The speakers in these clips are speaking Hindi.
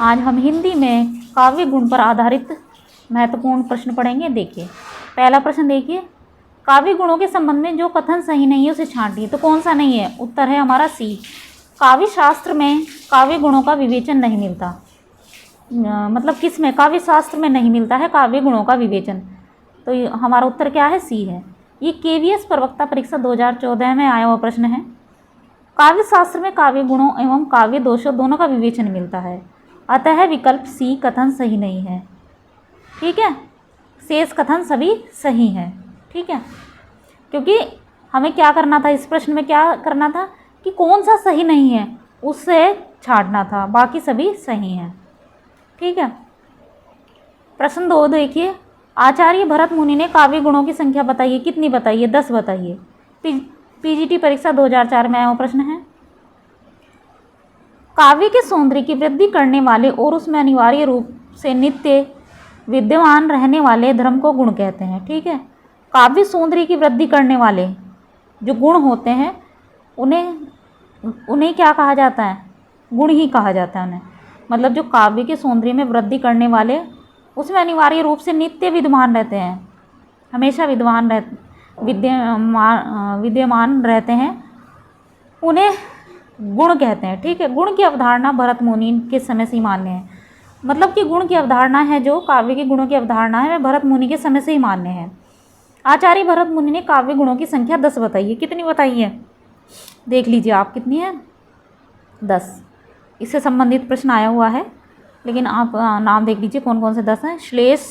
आज हम हिंदी में काव्य गुण पर आधारित महत्वपूर्ण प्रश्न पढ़ेंगे। देखिए पहला प्रश्न देखिए, काव्य गुणों के संबंध में जो कथन सही नहीं है उसे छांटिए। तो कौन सा नहीं है? उत्तर है हमारा सी। काव्य शास्त्र में काव्य गुणों का विवेचन नहीं मिलता। मतलब किस में? काव्य शास्त्र में नहीं मिलता है काव्य गुणों का विवेचन। तो हमारा उत्तर क्या है? सी है। ये केवीएस प्रवक्ता परीक्षा 2014 में आया हुआ प्रश्न है। काव्य शास्त्र में काव्य गुणों एवं काव्य दोषों दोनों का विवेचन मिलता है, अतः विकल्प सी कथन सही नहीं है। ठीक है, शेष कथन सभी सही हैं। ठीक है, क्योंकि हमें क्या करना था इस प्रश्न में? क्या करना था कि कौन सा सही नहीं है उससे छांटना था, बाकी सभी सही हैं। ठीक है, प्रश्न 2 देखिए, आचार्य भरत मुनि ने काव्य गुणों की संख्या बताइए। कितनी बताइए? 10 बताइए। पीजीटी परीक्षा 2004 में आया हुआ प्रश्न है। काव्य के सौंदर्य की वृद्धि करने वाले और उसमें अनिवार्य रूप से नित्य विद्यमान रहने वाले धर्म को गुण कहते हैं। ठीक है, काव्य सौंदर्य की वृद्धि करने वाले जो गुण होते हैं उन्हें क्या कहा जाता है? गुण ही कहा जाता है उन्हें। मतलब जो काव्य के सौंदर्य में वृद्धि करने वाले उसमें अनिवार्य रूप से नित्य विद्यमान रहते हैं, हमेशा विद्यमान रहते हैं, उन्हें गुण कहते हैं। ठीक है, गुण की अवधारणा भरत मुनि के समय से ही मान्य है। मतलब कि गुण की अवधारणा है, जो काव्य के गुणों की अवधारणा है, वह भरत मुनि के समय से ही मान्य है। आचार्य भरत मुनि ने काव्य गुणों की संख्या 10 बताई है। कितनी बताई है? देख लीजिए आप, कितनी है? 10। इससे संबंधित प्रश्न आया हुआ है, लेकिन आप नाम देख लीजिए कौन कौन से 10 हैं। श्लेष,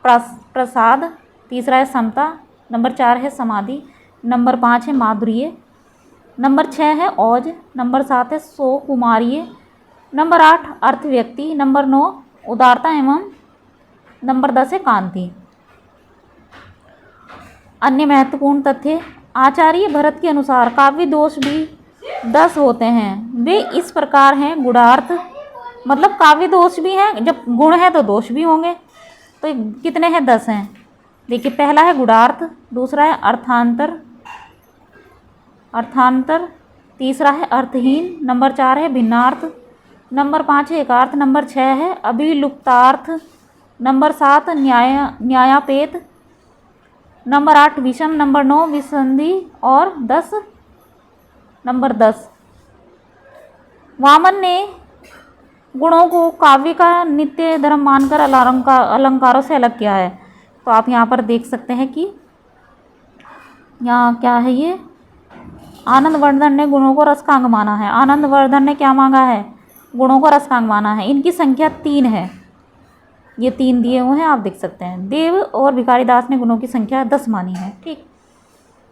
प्रसाद, तीसरा है समता, नंबर 4 है समाधि, नंबर 5 है माधुर्य, नंबर 6 है औज, नंबर 7 है सौकुमार्य, नंबर 8 अर्थ व्यक्ति, नंबर 9 उदारता एवं नंबर 10 है कांति। अन्य महत्वपूर्ण तथ्य, आचार्य भरत के अनुसार काव्य दोष भी 10 होते हैं। वे इस प्रकार हैं। गुणार्थ, मतलब काव्य दोष भी हैं, जब गुण है तो दोष भी होंगे। तो कितने हैं? 10 हैं। देखिए पहला है गुणार्थ, दूसरा है अर्थांतर, तीसरा है अर्थहीन, नंबर 4 है भिन्नार्थ, नंबर 5 है एकार्थ, नंबर 6 है अभिलुप्तार्थ, नंबर 7 न्यायापेत, नंबर 8 विषम, नंबर 9 विसंधि और नंबर 10 वामन ने गुणों को काव्य का नित्य धर्म मानकर अलंकारों से अलग किया है। तो आप यहाँ पर देख सकते हैं कि यहाँ क्या है, ये आनंदवर्धन ने गुणों को रसकांग माना है। आनंदवर्धन ने क्या मांगा है? गुणों को रसकांग माना है। इनकी संख्या 3 है, ये 3 दिए हुए हैं, आप देख सकते हैं। देव और भिखारी दास ने गुणों की संख्या 10 मानी है। ठीक,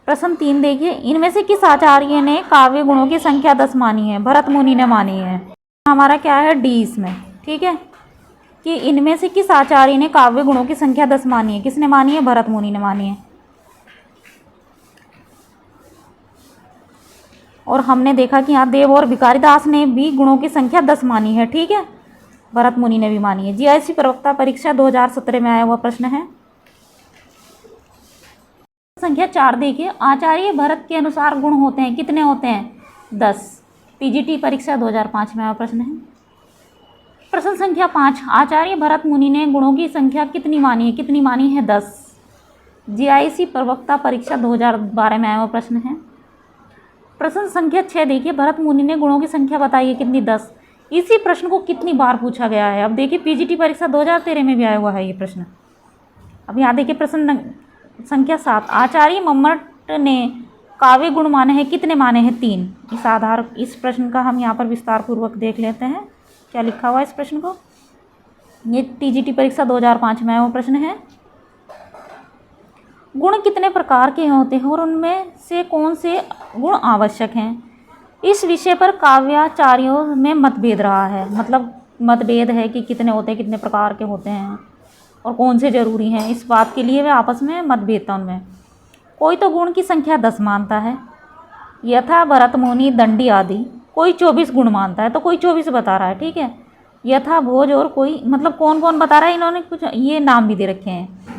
प्रश्न 3 देखिए, इनमें से किस आचार्य ने काव्य गुणों की संख्या 10 मानी है? भरत मुनि ने मानी है। हमारा क्या है? डी इसमें। ठीक है, कि इनमें से किस आचार्य ने काव्य गुणों की संख्या 10 मानी है? किसने मानी है? भरत मुनि ने मानी है। और हमने देखा कि यहाँ देव और भिखारी दास ने भी गुणों की संख्या 10 मानी है। ठीक है, भरत मुनि ने भी मानी है। जीआईसी प्रवक्ता परीक्षा 2017 में आया हुआ प्रश्न है। संख्या 4 देखिए, आचार्य भरत के अनुसार गुण होते हैं। कितने होते हैं? 10। पीजीटी परीक्षा 2005 में आया प्रश्न है। प्रश्न संख्या 5, आचार्य भरत मुनि ने गुणों की संख्या कितनी मानी है? कितनी मानी है? 10। जीआईसी प्रवक्ता परीक्षा 2012 में आया हुआ प्रश्न है। प्रश्न संख्या 6 देखिए, भरत मुनि ने गुणों की संख्या बताई है। कितनी? 10। इसी प्रश्न को कितनी बार पूछा गया है? अब देखिए पीजीटी परीक्षा 2013 में भी आया हुआ है ये प्रश्न। अब यहाँ देखिए प्रश्न संख्या 7, आचार्य मम्मट ने काव्य गुण माने हैं। कितने माने हैं? 3। इस प्रश्न का हम यहाँ पर विस्तार पूर्वक देख लेते हैं, क्या लिखा हुआ है इस प्रश्न को। ये टीजीटी परीक्षा 2005 में आया हुआ प्रश्न है। गुण कितने प्रकार के होते हैं और उनमें से कौन से गुण आवश्यक हैं? इस विषय पर काव्याचार्यों में मतभेद रहा है। मतलब मतभेद है कि कितने होते हैं, कितने प्रकार के होते हैं और कौन से जरूरी हैं। इस बात के लिए वे आपस में मतभेद था उनमें। कोई तो गुण की संख्या 10 मानता है, यथा भरत मुनि दंडी आदि। कोई 24 गुण मानता है, तो कोई 24 बता रहा है। ठीक है, यथा भोज, और कोई मतलब कौन कौन बता रहा है, इन्होंने कुछ ये नाम भी दे रखे हैं।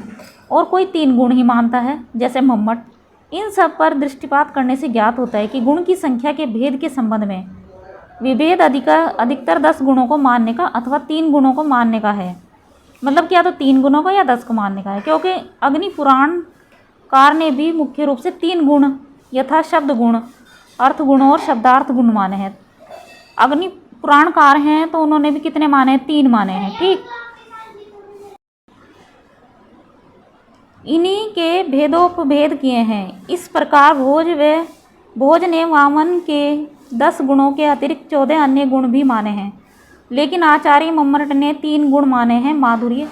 और कोई 3 गुण ही मानता है, जैसे मम्मट। इन सब पर दृष्टिपात करने से ज्ञात होता है कि गुण की संख्या के भेद के संबंध में विभेद अधिकतर 10 गुणों को मानने का अथवा 3 गुणों को मानने का है। मतलब क्या, तो 3 गुणों को या 10 को मानने का है, क्योंकि अग्नि पुराण कार ने भी मुख्य रूप से 3 गुण यथा शब्द गुण, अर्थ गुण और शब्दार्थ गुण माने हैं। अग्नि पुराणकार हैं तो उन्होंने भी कितने माने हैं? 3 माने हैं। ठीक, इन्हीं के भेदोपभेद किए हैं। इस प्रकार भोज ने वामन के 10 गुणों के अतिरिक्त 14 अन्य गुण भी माने हैं, लेकिन आचार्य मम्मट ने 3 गुण माने हैं। माधुर्य,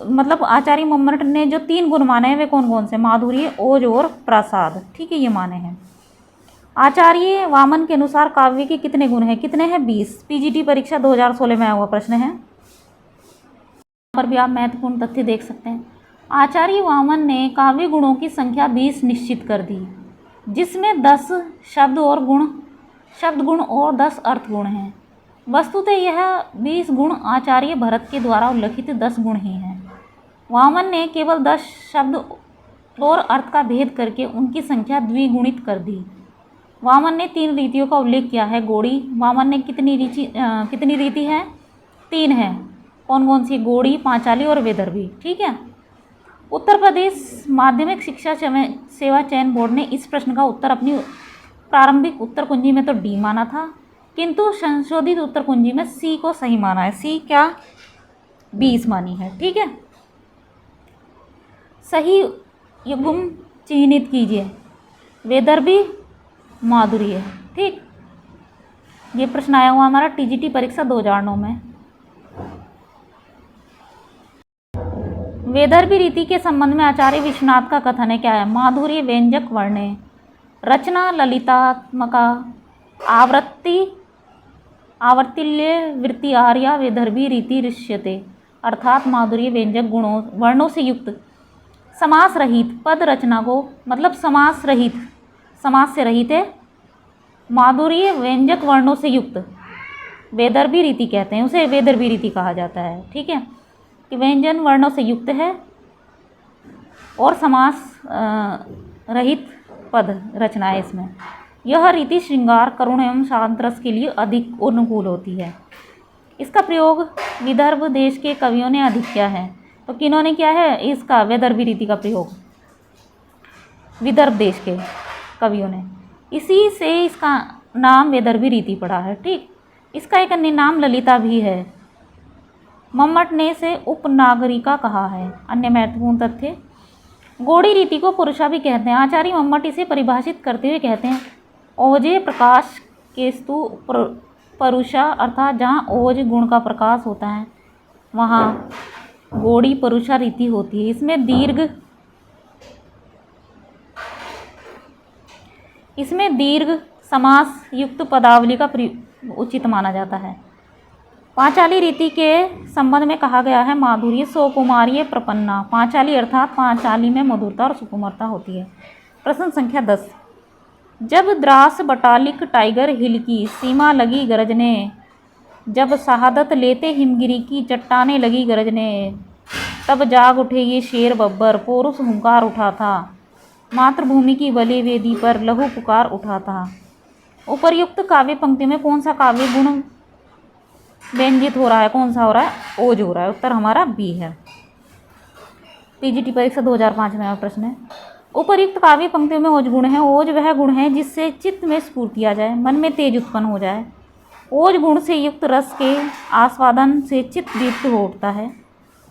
मतलब आचार्य मम्मट ने जो 3 गुण माने हैं वे कौन कौन से? माधुर्य, ओज और प्रसाद। ठीक है, ये माने हैं। आचार्य वामन के अनुसार काव्य के कितने गुण हैं? कितने हैं? 20। पीजीटी परीक्षा 2016 में आया हुआ प्रश्न है। यहाँ पर भी आप महत्वपूर्ण तथ्य देख सकते हैं। आचार्य वामन ने काव्य गुणों की संख्या 20 निश्चित कर दी, जिसमें 10 शब्द गुण और 10 अर्थ गुण हैं। वस्तुतः यह 20 गुण आचार्य भरत के द्वारा उल्लिखित 10 गुण ही हैं। वामन ने केवल 10 शब्द और अर्थ का भेद करके उनकी संख्या द्विगुणित कर दी। वामन ने 3 रीतियों का उल्लेख किया है। गोड़ी, वामन ने कितनी रीति है? 3 है। कौन कौन सी? गोड़ी, पांचाली और वैदर्भी। ठीक है। उत्तर प्रदेश माध्यमिक शिक्षा सेवा चयन बोर्ड ने इस प्रश्न का उत्तर अपनी प्रारंभिक उत्तर कुंजी में तो डी माना था, किंतु संशोधित उत्तर कुंजी में सी को सही माना है। सी क्या? 20 मानी है। ठीक है। सही युग्म चिन्हित कीजिए। वैदर्भी, माधुर्य। ठीक, ये प्रश्न आया हुआ हमारा टीजीटी परीक्षा 2009 में। वैदर्भी रीति के संबंध में आचार्य विश्वनाथ का कथन है। क्या है? माधुर्य व्यंजक वर्णे, रचना ललितात्मका, आवर्तिल्य वृत्ति आर्या वैदर्भी रीति ऋष्यते। अर्थात माधुर्य व्यंजक गुणों वर्णों से युक्त, समास रहित पद रचना को, मतलब समास से रहित है, माधुर्य व्यंजक वर्णों से युक्त वैदर्भी रीति कहते हैं। उसे वैदर्भी रीति कहा जाता है। ठीक है, कि व्यंजन वर्णों से युक्त है और समास रहित पद रचना है इसमें। यह रीति श्रृंगार, करुण एवं शांत रस के लिए अधिक अनुकूल होती है। इसका प्रयोग विदर्भ देश के कवियों ने अधिक किया है। तो किन्होंने किया है इसका वैदर्भी रीति का प्रयोग? विदर्भ देश के कवियों ने। इसी से इसका नाम वैदर्भी रीति पड़ा है। ठीक, इसका एक अन्य नाम ललिता भी है। मम्मट ने इसे उपनागरिका कहा है। अन्य महत्वपूर्ण तथ्य, गोड़ी रीति को पुरुषा भी कहते हैं। आचार्य मम्मट इसे परिभाषित करते हुए कहते हैं, ओजे प्रकाश केस्तु परुषा, अर्थात जहाँ ओज गुण का प्रकाश होता है वहाँ गोड़ी परुषा रीति होती है। इसमें दीर्घ समास युक्त पदावली का उचित माना जाता है। पांचाली रीति के संबंध में कहा गया है, माधुर्य सुकुमारीय प्रपन्ना। पांचाली अर्थात पांचाली में मधुरता और सुकुमारता होती है। प्रश्न संख्या 10, जब द्रास बटालिक टाइगर हिल की सीमा लगी गरजने, जब शहादत लेते हिमगिरी की चट्टानें लगी गरजने, तब जाग उठे ये शेर बब्बर, पौरुष हुंकार उठा था, मातृभूमि की बलि वेदी पर लहू पुकार उठा था। उपर्युक्त काव्य पंक्ति में कौन सा काव्य गुण व्यंजित हो रहा है? कौन सा हो रहा है? ओज हो रहा है। उत्तर हमारा बी है। पीजीटी परीक्षा 2005 में आया प्रश्न है। उपर्युक्त काव्य पंक्तियों में ओज गुण है। ओज वह गुण है जिससे चित्त में स्फूर्ति आ जाए, मन में तेज उत्पन्न हो जाए। ओज गुण से युक्त रस के आस्वादन से चित्त दीप्त हो उठता है,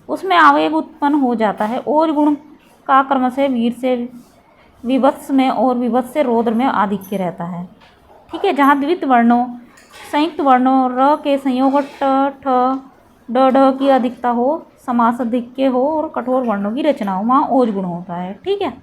उसमें आवेग उत्पन्न हो जाता है। ओज गुण का क्रमशः वीर से विभत्स में और विभत्स से रौद्र में आधिक्य रहता है। ठीक है, जहाँ द्वित वर्णों संयुक्त वर्णों र के संयोग ट ठ ड ढ की अधिकता हो, समास अधिक्य हो और कठोर वर्णों की रचना हो, वहाँ ओज गुण होता है। ठीक है।